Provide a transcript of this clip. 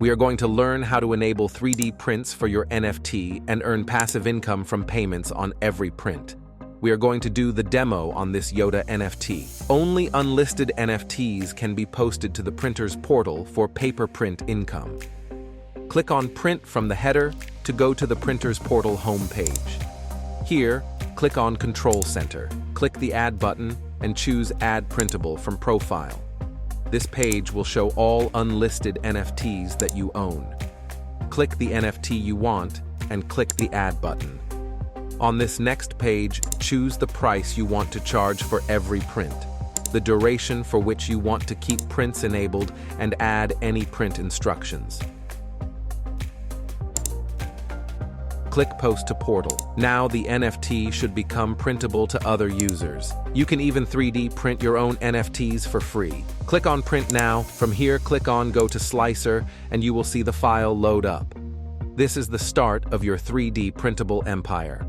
We are going to learn how to enable 3D prints for your NFT and earn passive income from payments on every print. We are going to do the demo on this Yoda NFT. Only unlisted NFTs can be posted to the printer's portal for pay-per-print income. Click on Print from the header to go to the printer's portal homepage. Here, click on Control Center. Click the Add button and choose Add Printable from Profile. This page will show all unlisted NFTs that you own. Click the NFT you want and click the Add button. On this next page, choose the price you want to charge for every print, the duration for which you want to keep prints enabled, and add any print instructions. Click Post to Portal. Now the NFT should become printable to other users. You can even 3D print your own NFTs for free. Click on Print Now. From here, click on Go to Slicer, and you will see the file load up. This is the start of your 3D printable empire.